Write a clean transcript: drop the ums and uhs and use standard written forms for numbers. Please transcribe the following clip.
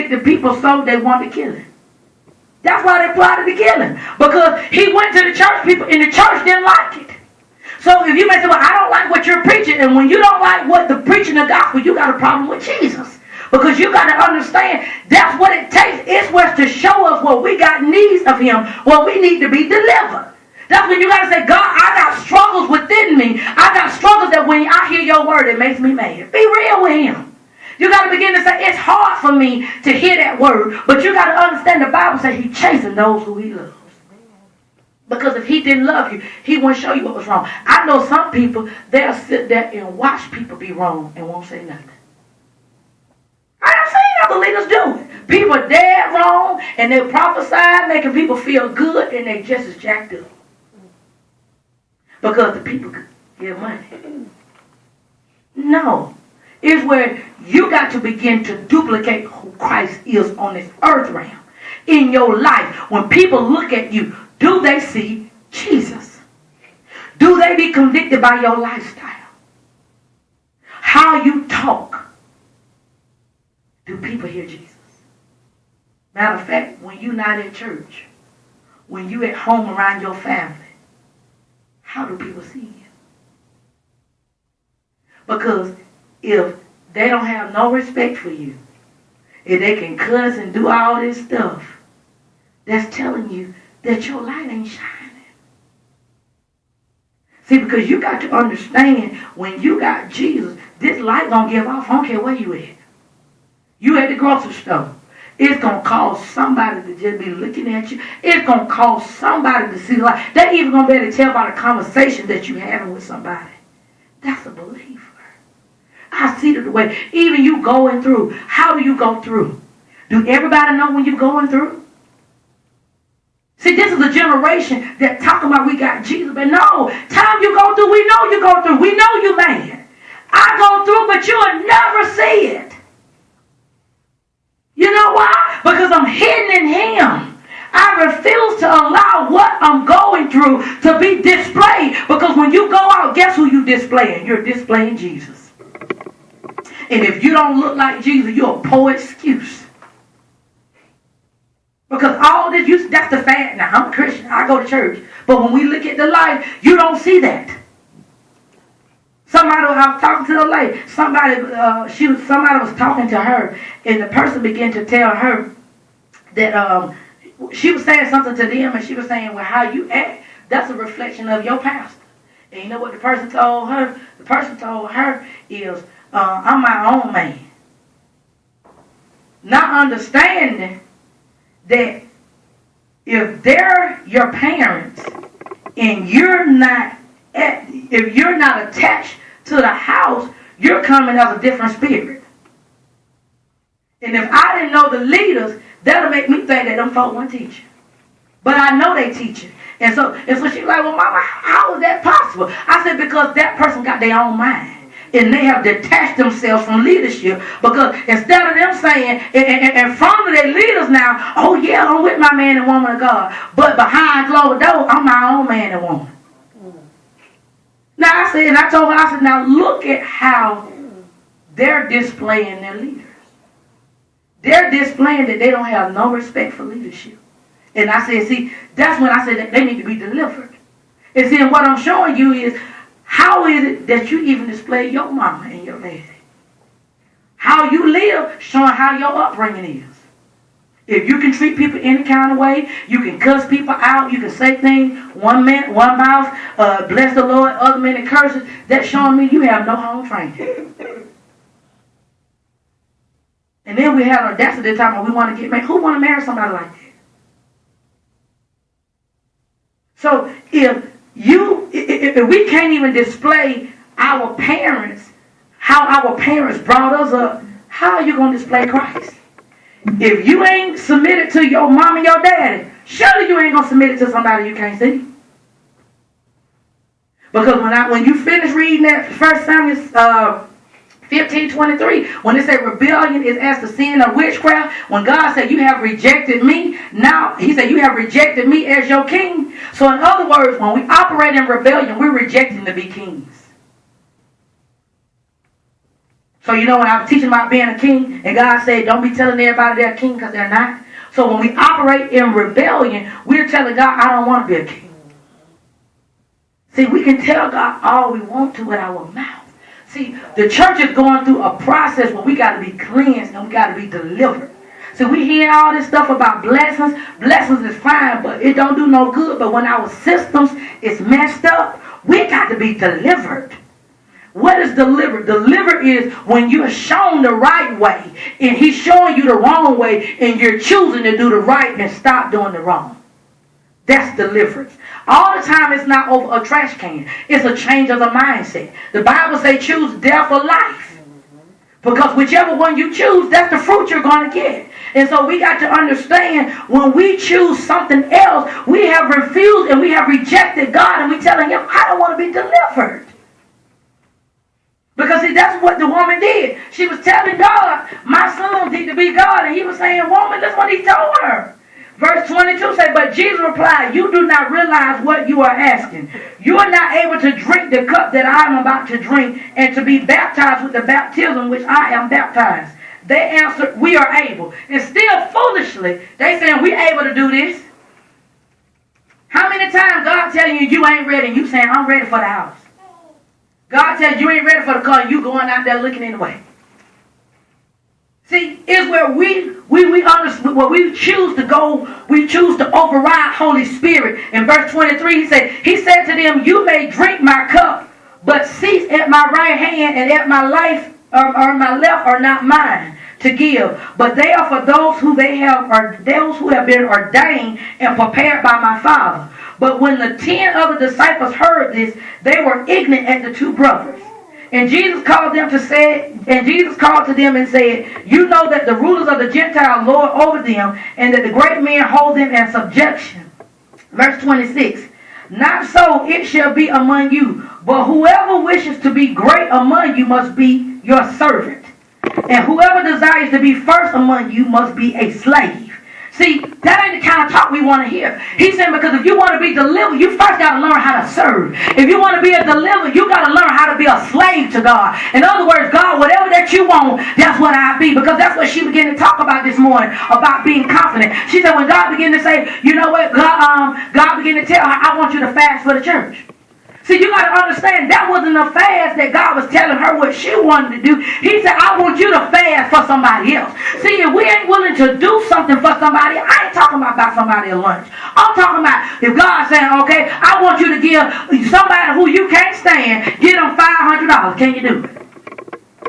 convicted people so they wanted to kill him. That's why they plotted to kill him. Because he went to the church people and the church didn't like it. So if you may say, well, I don't like what you're preaching, and when you don't like what the preaching the gospel, you got a problem with Jesus. Because you got to understand, that's what it takes. It's what's to show us what we got needs of him, what we need to be delivered. That's when you got to say, God, I got struggles within me. I got struggles that when I hear your word, it makes me mad. Be real with him. You got to begin to say, it's hard for me to hear that word. But you got to understand the Bible says he's chasing those who he loves. Because if he didn't love you, he wouldn't show you what was wrong. I know some people, they'll sit there and watch people be wrong and won't say nothing. I have seen other leaders do it. People are dead wrong and they prophesy, making people feel good, and they just as jacked up. Because the people give money. No. It's where you got to begin to duplicate who Christ is on this earth realm. In your life, when people look at you, do they see Jesus? Do they be convicted by your lifestyle? How you talk? Do people hear Jesus? Matter of fact, when you're not in church, when you're at home around your family, how do people see you? Because if they don't have no respect for you, if they can cuss and do all this stuff, that's telling you that your light ain't shining. See, because you got to understand, when you got Jesus, this light gonna give off. I don't care where you at. You at the grocery store. It's gonna cause somebody to just be looking at you. It's gonna cause somebody to see the light. They're even gonna be able to tell by the conversation that you're having with somebody. That's a believer. I see it the way. Even you going through. How do you go through? Do everybody know when you're going through? See, this is a generation that talk about we got Jesus, but no, time you go through, we know you go through. We know you mad. I go through, but you'll never see it. You know why? Because I'm hidden in him. I refuse to allow what I'm going through to be displayed. Because when you go out, guess who you displaying? You're displaying Jesus. And if you don't look like Jesus, you're a poor excuse. Because all this, that's the fact. Now, I'm a Christian. I go to church. But when we look at the life, you don't see that. Somebody, I was talking to a lady. Somebody was talking to her, and the person began to tell her that she was saying something to them, and she was saying, well, how you act, that's a reflection of your pastor. And you know what the person told her? The person told her is, I'm my own man. Not understanding that if they're your parents and if you're not attached to the house, you're coming as a different spirit. And if I didn't know the leaders, that'll make me think that them folk weren't teaching. But I know they teaching. And so she's like, well, Mama, how is that possible? I said, because that person got their own mind. And they have detached themselves from leadership. Because instead of them saying, in front of their leaders now, oh yeah, I'm with my man and woman of God. But behind closed doors, I'm my own man and woman. Now I told her, now look at how they're displaying their leaders. They're displaying that they don't have no respect for leadership. And I said, see, that's when I said that they need to be delivered. And see, what I'm showing you is, how is it that you even display your mama and your daddy? How you live, showing how your upbringing is. If you can treat people any kind of way, you can cuss people out, you can say things, one mouth, bless the Lord, other minute curses, that's showing me you have no home training. And then we have audacity time when we want to get married. Who want to marry somebody like that? So if we can't even display our parents, how our parents brought us up, how are you going to display Christ? If you ain't submitted to your mom and your daddy, surely you ain't going to submit it to somebody you can't see. Because when you finish reading that 1 Samuel 15:23, when it said rebellion is as the sin of witchcraft, when God said you have rejected me, now he said you have rejected me as your king. So in other words, when we operate in rebellion, we're rejecting to be kings. So you know when I was teaching about being a king, and God said, don't be telling everybody they're a king because they're not. So when we operate in rebellion, we're telling God, I don't want to be a king. See, we can tell God all we want to with our mouth. See, the church is going through a process where we got to be cleansed and we got to be delivered. See, we hear all this stuff about blessings. Blessings is fine, but it don't do no good. But when our systems is messed up, we got to be delivered. What is delivered? Delivered is when you're shown the right way and he's showing you the wrong way and you're choosing to do the right and stop doing the wrong. That's deliverance. All the time it's not over a trash can. It's a change of the mindset. The Bible says choose death or life. Because whichever one you choose, that's the fruit you're going to get. And so we got to understand when we choose something else, we have refused and we have rejected God and we're telling him, I don't want to be delivered. Because see, that's what the woman did. She was telling God, my son need to be God. And he was saying, woman, that's what he told her. Verse 22 says, but Jesus replied, you do not realize what you are asking. You are not able to drink the cup that I am about to drink and to be baptized with the baptism which I am baptized. They answered, we are able. And still foolishly, they saying, we able to do this. How many times God telling you, you ain't ready, and you saying, I'm ready for the house. God tells you ain't ready for the car, and you going out there looking anyway. See, it's where we understand, where we choose to go, we choose to override Holy Spirit. In verse 23, he said to them, you may drink my cup, but seats at my right hand and at my life or my left are not mine to give, but they are for those who have been ordained and prepared by my Father. But when the 10 other disciples heard this, they were ignorant at the two brothers. And Jesus called to them and said, you know that the rulers of the Gentiles lord over them, and that the great men hold them in subjection. Verse 26. Not so it shall be among you, but whoever wishes to be great among you must be your servant. And whoever desires to be first among you must be a slave. See, that ain't the kind of talk we want to hear. He's saying because if you want to be delivered, you first got to learn how to serve. If you want to be a deliverer, you got to learn how to be a slave to God. In other words, God, whatever that you want, that's what I be. Because that's what she began to talk about this morning, about being confident. She said when God began to say, you know what, God began to tell her, I want you to fast for the church. See, you got to understand, that wasn't a fast that God was telling her what she wanted to do. He said, I want you to fast for somebody else. See, if we ain't willing to do something for somebody, I ain't talking about somebody a lunch. I'm talking about if God's saying, okay, I want you to give somebody who you can't stand, give them $500. Can you do it?